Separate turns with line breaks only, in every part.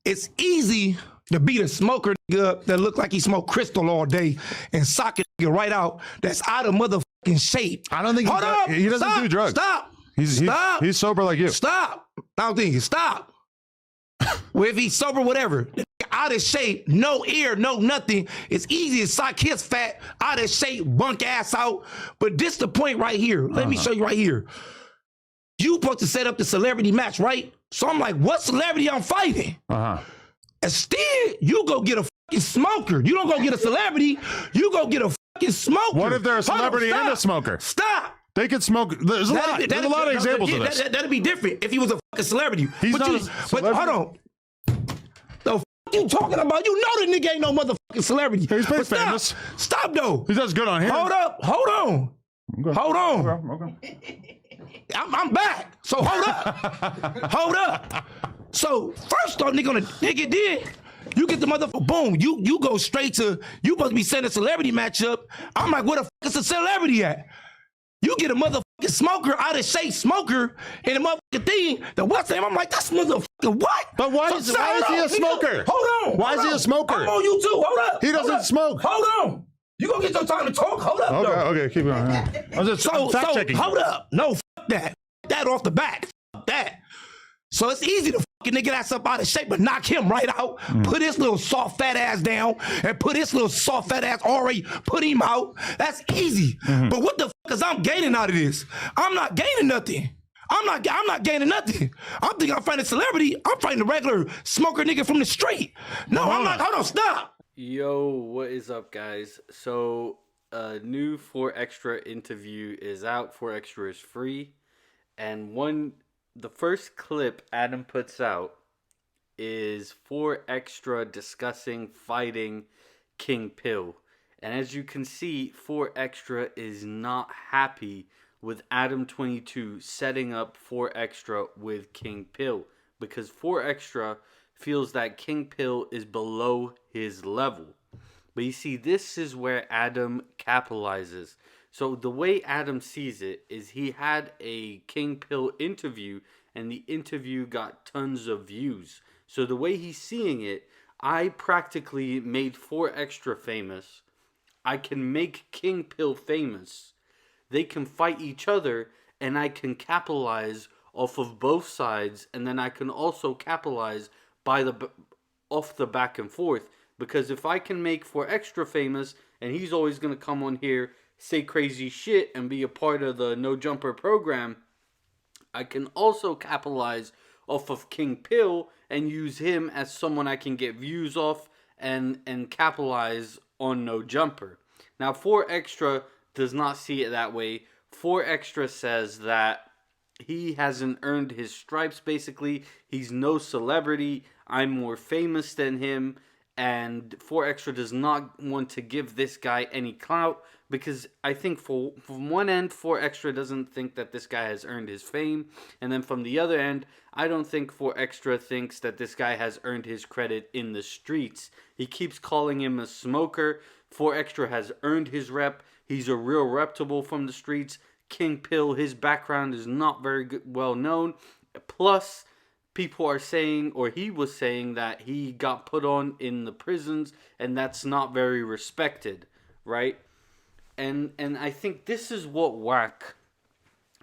it's easy to beat a smoker nigga that look like he smoked crystal all day and sock a nigga right out that's out of motherfucking shape.
I don't think he doesn't do drugs.
Stop.
He's sober like you.
Stop. I don't think stop. Well, if he's sober, whatever. Out of shape, no ear, no nothing. It's easy to sock his fat, out of shape, bunk ass out. But this the point right here. Let me show you right here. You supposed to set up the celebrity match, right? So I'm like, what celebrity I'm fighting? Instead, you go get a fucking smoker. You don't go get a celebrity. You go get a fucking smoker.
What if they're a celebrity and a smoker?
Stop.
They could smoke. There's a lot of examples of this.
That'd be different if he was a fucking celebrity.
He's not a
but hold on. The fuck you talking about? You know the nigga ain't no motherfucking celebrity.
He's pretty famous.
Stop though.
He does good on here.
Hold up. Hold on.
Okay.
Hold on.
Okay.
I'm back. So hold up. Hold up. So first off, nigga did. You get the motherfucker, boom. You go straight to, you supposed to be setting a celebrity matchup. I'm like, where the fuck is a celebrity at? You get a motherfucking smoker, out of shape smoker, and a motherfucking thing, the what's name? I'm like, that's motherfucking what?
But why is he a smoker?
Hold on.
Why is he a smoker?
I'm on you too. Hold up.
He doesn't smoke.
Hold on. You gonna get your time to talk? Hold up.
Okay, keep going. I'm just fact checking.
Hold up. No, fuck that. That off the back. Fuck that. So it's easy to fucking nigga that's up out of shape, but knock him right out, put his little soft fat ass down, and put his little soft fat ass already, put him out. That's easy. But what the fuck is I'm gaining out of this? I'm not gaining nothing. I'm not gaining nothing. I'm thinking I'm fighting a celebrity. I'm fighting a regular smoker nigga from the street. No, I'm not. Hold on, stop.
Yo, what is up, guys? So, a new 4Extra interview is out. 4Extra is free. And the first clip Adam puts out is 4Extra discussing fighting King Pill. And as you can see, 4Extra is not happy with ADAM22 setting up 4Extra with King Pill, because 4Extra feels that King Pill is below his level. But you see, this is where Adam capitalizes. So the way Adam sees it is he had a King Pill interview, and the interview got tons of views. So the way he's seeing it, I practically made 4Extra famous. I can make King Pill famous. They can fight each other, and I can capitalize off of both sides, and then I can also capitalize off the back and forth. Because if I can make 4Extra famous, and he's always going to come on here, say crazy shit, and be a part of the No Jumper program, I can also capitalize off of King Pill and use him as someone I can get views off and capitalize on No Jumper. Now, 4Extra does not see it that way. 4Extra says that he hasn't earned his stripes, basically. He's no celebrity. I'm more famous than him. And 4Extra does not want to give this guy any clout, because I think from one end, 4Extra doesn't think that this guy has earned his fame. And then from the other end, I don't think 4Extra thinks that this guy has earned his credit in the streets. He keeps calling him a smoker. 4Extra has earned his rep. He's a real reputable from the streets. King Pill, his background is not very well known. Plus, people are saying, or he was saying, that he got put on in the prisons, and that's not very respected, right? And I think this is what Wack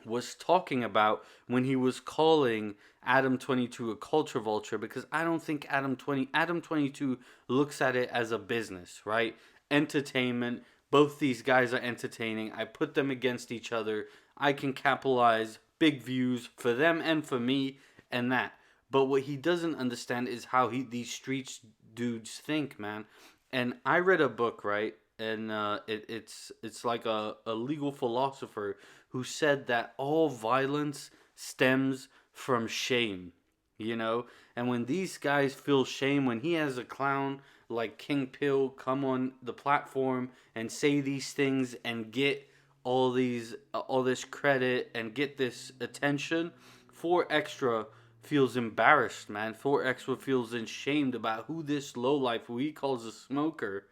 was talking about when he was calling ADAM22 a culture vulture, because I don't think ADAM22 looks at it as a business, right? Entertainment. Both these guys are entertaining. I put them against each other. I can capitalize big views for them and for me and that. But what he doesn't understand is how these street dudes think, man. And I read a book, right? And it's like a legal philosopher who said that all violence stems from shame, you know? And when these guys feel shame, when he has a clown like King Pill come on the platform and say these things and get all this credit and get this attention, 4Extra feels embarrassed, man. 4Extra feels ashamed about who this lowlife, who he calls a smoker,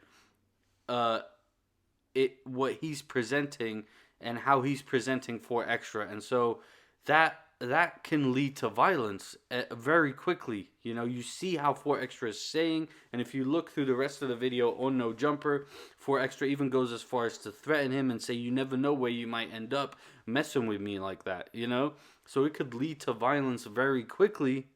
what he's presenting and how he's presenting 4Extra. And so that that can lead to violence very quickly. You know, you see how 4 Extra is saying, and if you look through the rest of the video on No Jumper, 4 Extra even goes as far as to threaten him and say, you never know where you might end up messing with me like that, you know? So it could lead to violence very quickly,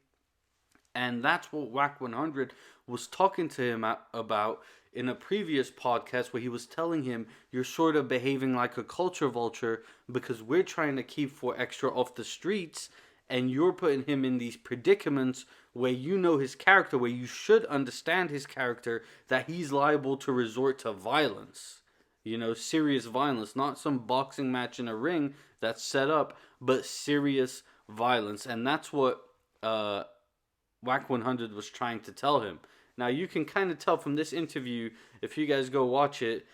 and that's what Whack 100 was talking to him about in a previous podcast, where he was telling him, you're sort of behaving like a culture vulture because we're trying to keep 4 Extra off the streets, and you're putting him in these predicaments where you know his character, where you should understand his character, that he's liable to resort to violence. You know, serious violence, not some boxing match in a ring that's set up, but serious violence. And that's what Whack 100 was trying to tell him. Now, you can kind of tell from this interview, if you guys go watch it,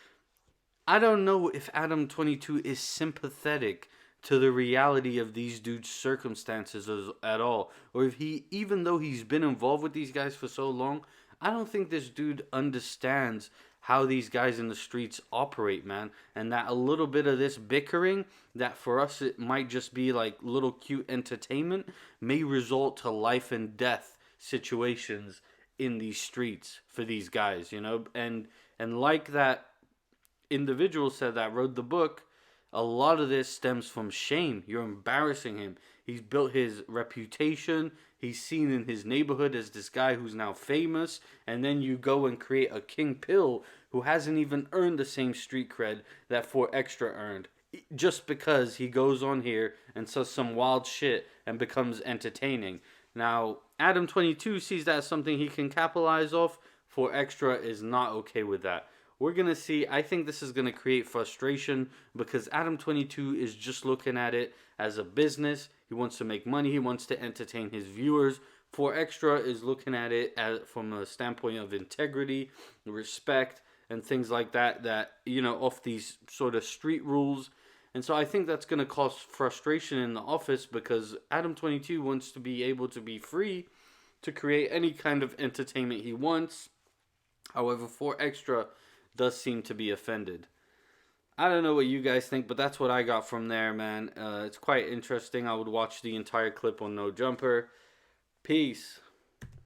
I don't know if ADAM22 is sympathetic to the reality of these dudes' circumstances at all. Or if he, even though he's been involved with these guys for so long, I don't think this dude understands how these guys in the streets operate, man. And that a little bit of this bickering, that for us it might just be like little cute entertainment, may result to life and death situations in these streets for these guys, you know. And like that individual said that wrote the book, a lot of this stems from shame. You're embarrassing him. He's built his reputation. He's seen in his neighborhood as this guy who's now famous. And then you go and create a King Pill who hasn't even earned the same street cred that 4 Extra earned. Just because he goes on here and says some wild shit and becomes entertaining. Now, ADAM22 sees that as something he can capitalize off. 4 Extra is not okay with that. We're going to see. I think this is going to create frustration because ADAM22 is just looking at it as a business. He wants to make money. He wants to entertain his viewers. 4 Extra is looking at it from a standpoint of integrity, respect, and things like that, you know, off these sort of street rules. And so I think that's going to cause frustration in the office because ADAM22 wants to be able to be free to create any kind of entertainment he wants. However, 4 Extra does seem to be offended. I don't know what you guys think, but that's what I got from there, man. It's quite interesting. I would watch the entire clip on No Jumper. Peace.